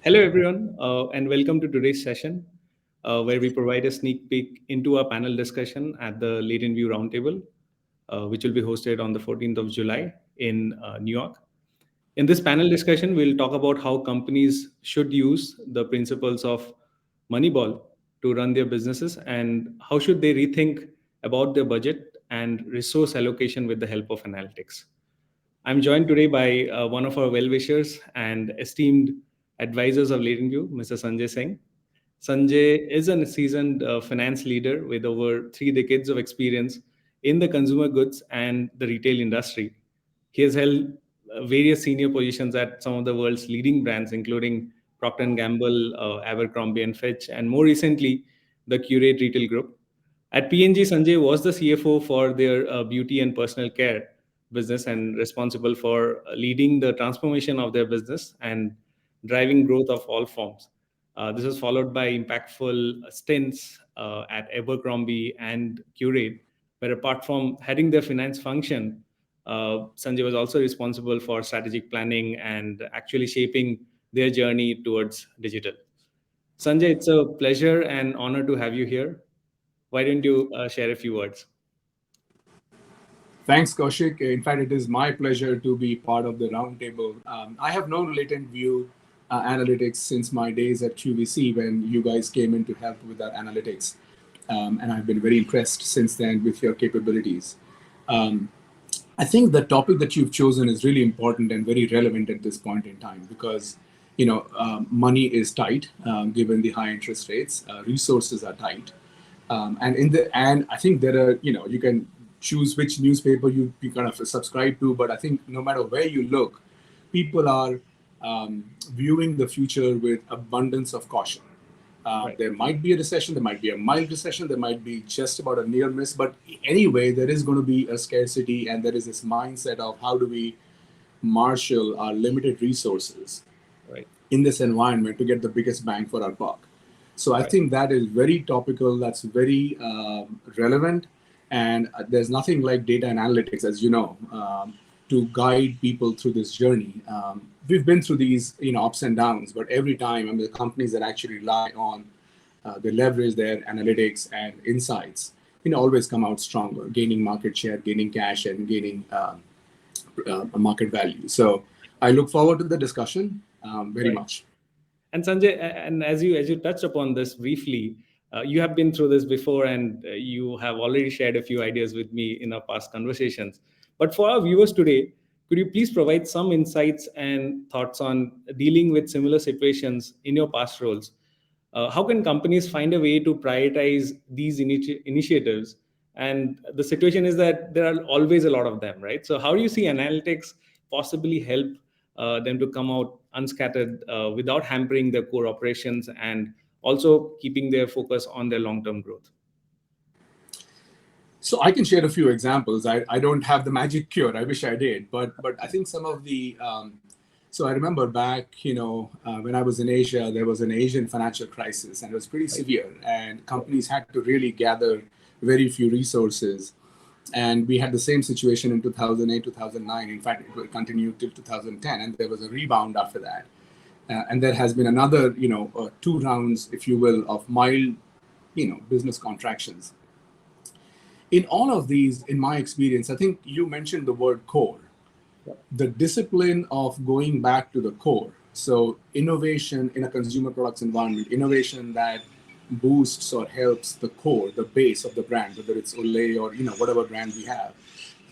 Hello, everyone, and welcome to today's session, where we provide a sneak peek into our panel discussion at the LatentView Roundtable, which will be hosted on the 14th of July in New York. In this panel discussion, we'll talk about how companies should use the principles of Moneyball to run their businesses and how should they rethink about their budget and resource allocation with the help of analytics. I'm joined today by one of our well-wishers and esteemed advisors of LatentView, Mr. Sanjay Singh. Sanjay is a seasoned finance leader with over 3 decades of experience in the consumer goods and the retail industry. He has held various senior positions at some of the world's leading brands, including Procter& Gamble, Abercrombie& and Fitch, and more recently, the Curate Retail Group. At P&G, Sanjay was the CFO for their beauty and personal care business and responsible for leading the transformation of their business and driving growth of all forms. This was followed by impactful stints at Abercrombie and Curate, where apart from heading their finance function, Sanjay was also responsible for strategic planning and actually shaping their journey towards digital. Sanjay, it's a pleasure and honor to have you here. Why don't you share a few words? Thanks, Kaushik. In fact, it is my pleasure to be part of the roundtable. I have known LatentView Analytics since my days at QVC when you guys came in to help with our analytics. And I've been very impressed since then with your capabilities. Um, I think the topic that you've chosen is really important and very relevant at this point in time because money is tight given the high interest rates. Resources are tight, and I think there are you can choose which newspaper you kind of subscribe to, but I think no matter where you look, people are viewing the future with abundance of caution. Right. There might be a recession, there might be a mild recession, there might be just about a near miss, but anyway, there is going to be a scarcity, and there is this mindset of how do we marshal our limited resources Right. in this environment to get the biggest bang for our buck. So I Right. think that is very topical, that's very relevant, and there's nothing like data and analytics, as you know, to guide people through this journey. We've been through these ups and downs, but every time, I mean, the companies that actually rely on they leverage their analytics and insights, always come out stronger, gaining market share, gaining cash, and gaining a market value. So I look forward to the discussion very Right. much. And Sanjay, and as you touched upon this briefly, you have been through this before, and you have already shared a few ideas with me in our past conversations. But for our viewers today, could you please provide some insights and thoughts on dealing with similar situations in your past roles? How can companies find a way to prioritize these initiatives? And the situation is that there are always a lot of them, right? So how do you see analytics possibly help them to come out unscattered without hampering their core operations and also keeping their focus on their long-term growth? So I can share a few examples. I don't have the magic cure. I wish I did, but I think some of the so I remember back, when I was in Asia, there was an Asian financial crisis, and it was pretty severe, and companies had to really gather very few resources. And we had the same situation in 2008, 2009. In fact, it will continue till 2010, and there was a rebound after that. And there has been another, two rounds, if you will, of mild, business contractions. In all of these, in my experience, I think you mentioned the word core, the discipline of going back to the core. So innovation in a consumer products environment, innovation that boosts or helps the core, the base of the brand, whether it's Olay or whatever brand we have.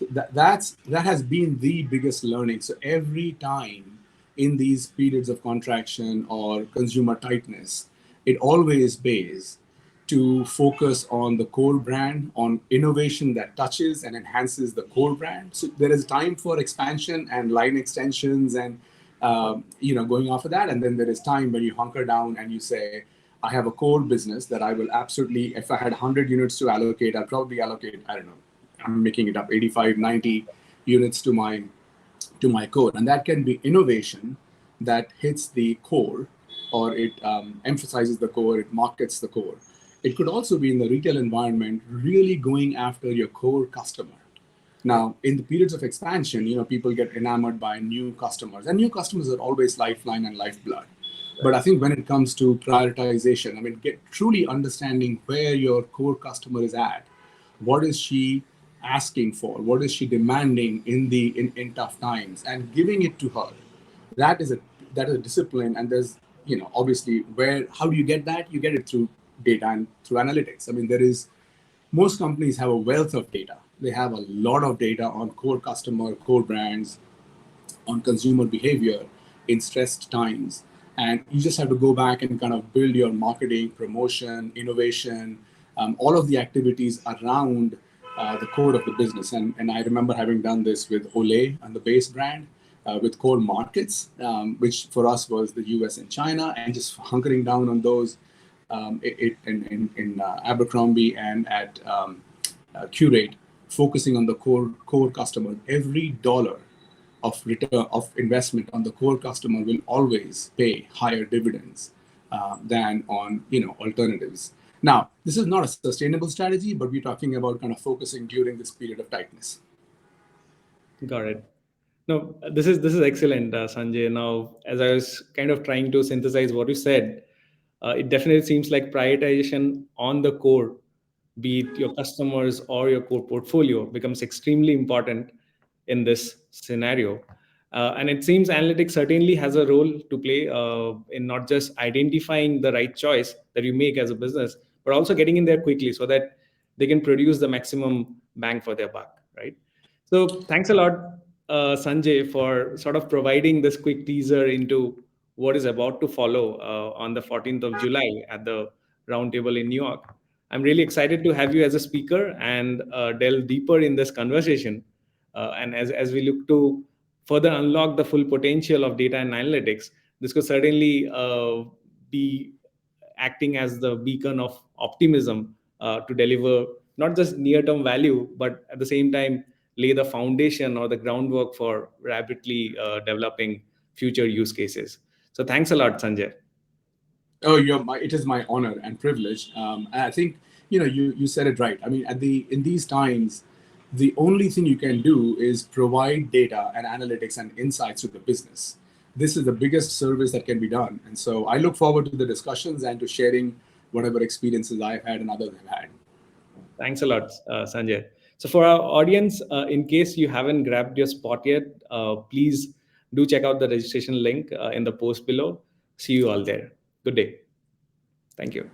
That has been the biggest learning. So every time in these periods of contraction or consumer tightness, it always pays to focus on the core brand, on innovation that touches and enhances the core brand. So there is time for expansion and line extensions and going after that. And then there is time when you hunker down and you say, I have a core business that I will absolutely, if I had 100 units to allocate, I'll probably allocate, I don't know, I'm making it up, 85, 90 units to my core. And that can be innovation that hits the core, or it emphasizes the core, it markets the core. It could also be in the retail environment, really going after your core customer. Now, in the periods of expansion, people get enamored by new customers, and new customers are always lifeline and lifeblood. But I think when it comes to prioritization, I mean, truly understanding where your core customer is at, what is she asking for, what is she demanding in tough times, and giving it to her. That is a discipline, and there's obviously where how do you get that? You get it through data and through analytics. I mean, most companies have a wealth of data. They have a lot of data on core customer, core brands, on consumer behavior in stressed times. And you just have to go back and kind of build your marketing, promotion, innovation, all of the activities around the core of the business. And I remember having done this with Olay and the base brand, with core markets, which for us was the US and China, and just hunkering down on those in Abercrombie and at Curate, focusing on the core customer. Every dollar of return of investment on the core customer will always pay higher dividends than on alternatives. Now, this is not a sustainable strategy, but we're talking about kind of focusing during this period of tightness. Got it. No, this is excellent, Sanjay. Now, as I was kind of trying to synthesize what you said, it definitely seems like prioritization on the core, be it your customers or your core portfolio, becomes extremely important in this scenario. And it seems analytics certainly has a role to play in not just identifying the right choice that you make as a business, but also getting in there quickly so that they can produce the maximum bang for their buck, right? So thanks a lot, Sanjay, for sort of providing this quick teaser into what is about to follow on the 14th of July at the roundtable in New York. I'm really excited to have you as a speaker and delve deeper in this conversation. And as we look to further unlock the full potential of data and analytics, this could certainly be acting as the beacon of optimism to deliver not just near-term value, but at the same time lay the foundation or the groundwork for rapidly developing future use cases. So thanks a lot, Sanjay. Oh, it is my honor and privilege. And I think you said it right. I mean, in these times, the only thing you can do is provide data and analytics and insights to the business. This is the biggest service that can be done. And so I look forward to the discussions and to sharing whatever experiences I've had and others have had. Thanks a lot, Sanjay. So for our audience, in case you haven't grabbed your spot yet, please do check out the registration link in the post below. See you all there. Good day. Thank you.